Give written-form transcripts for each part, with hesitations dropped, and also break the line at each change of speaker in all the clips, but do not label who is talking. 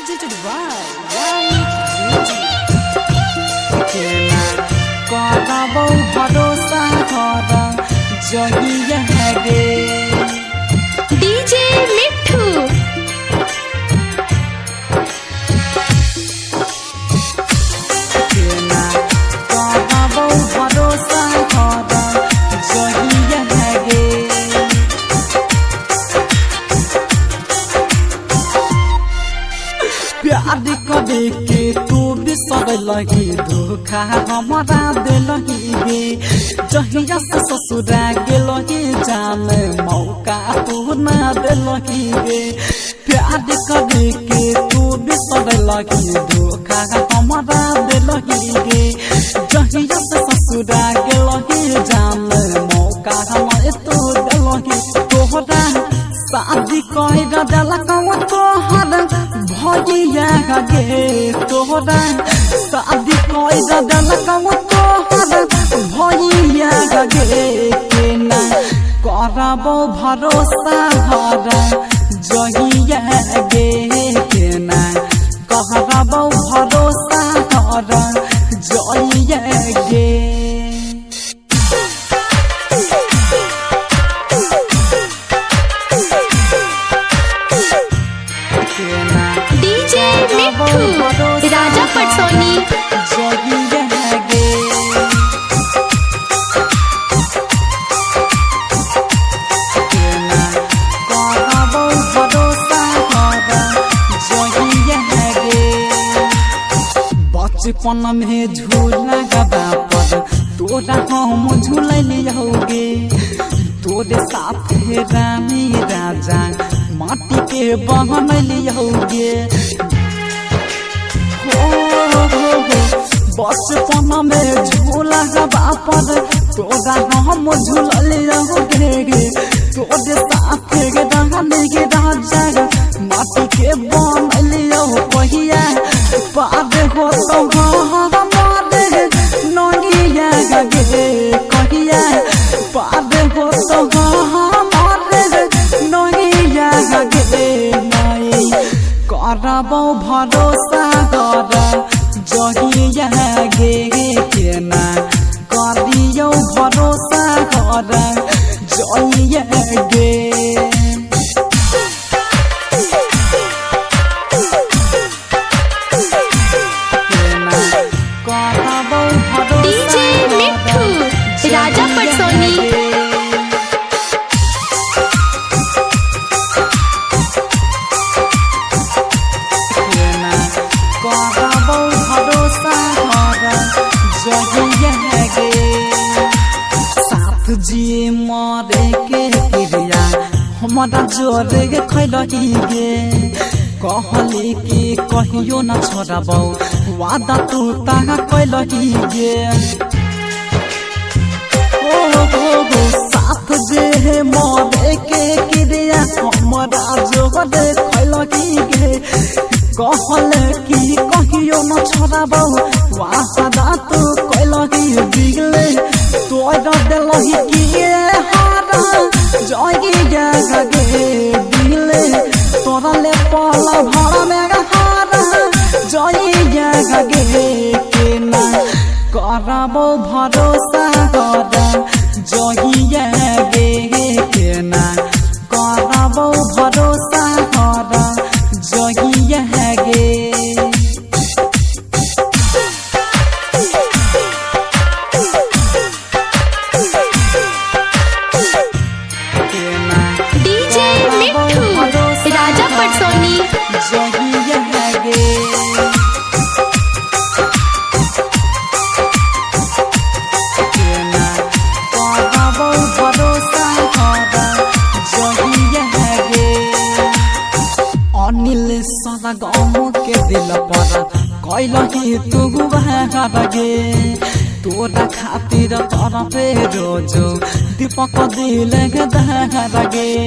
presented by White Beauty। करबो भरोसा कर जहिया गे
डीजे मिठू
करबो भरोसा कर जहिया गे प्यार करे के तू बिसर लगी धोखा हमारा दिलही गे जहिया से ससुरा गेलही जान मौका तू ना दिलही गे प्यार करे के तू बिसर लगी धोखा हमारा दिलही गे जहिया से ससुरा गेलही जान मौका हमारे तू दिलही तोहरा शादी कहिरा दिलकवा तोहर भैया गे तोहरा शादी कहिरा दिलकवा तोहर भैया गे केना करबो भरोसा घर जहिया गे केना करबो भरोसा घर जहिया गे
डीजे मिठू राजा पटसोनी
बचपन में झूला गबा पर तोरा हम झूललियोगे तोरे साथ रानी राजा माटी के बहनलियोगे बचपन में झूला गबा पर तोरा हम झूललियोगे तोरे साथ रानी के राजा माटी के बहनलियो कहिया पाद हो तो हमारे नैया गे कहिया पाद हो तो हमारे नैया गे नहीं करबो भरोसा कर जहिया गे केना करियो भरोसा कर जहिया गे
डीजे मिठू राजा पटसोनी
करबो भरोसा कर जहिया गे साथ जी मरे के क्रिया हमारा जोरे खैलही गे कहली कि कहियो न छोड़बो वादा तू ताहा कैलही गे साथ जे मरे के क्रिया हमारा जोरे खैलही गे कहल कि कहियो न छोड़बो वादा तू कैलही बिगले तोरा दिलही कि हारा जहिया गे बिगले तोरा ले पल भर में हारा जहिया गे केना करबो भरोसा कर जहिया गे केना करबो भरोसा कर जहिया गे
डीजे मिठू राजा पटसोनी
जहिया गे करबो भरोसा कर जहिया गे अनिल सदा गम के दिल पर कैलही तू गे तोरा खातिर तरफे रोजो दीपक दिल गे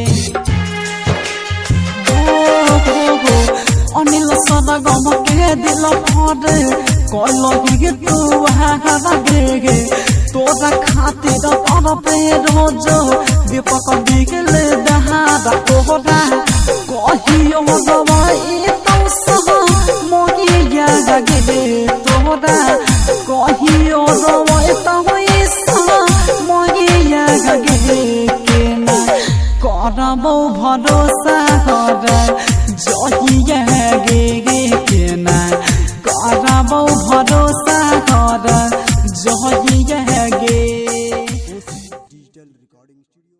अनिल सदा गम के दिल पर कैलही तू गे तोरा खातिर तरफे रोजो दीपक दिल दहाड़ा तोरा कहियो दवाई तो सह भरोसा कर जहिया गे केना करबौ भरोसा कर जहिया गे।
Digital recording studio.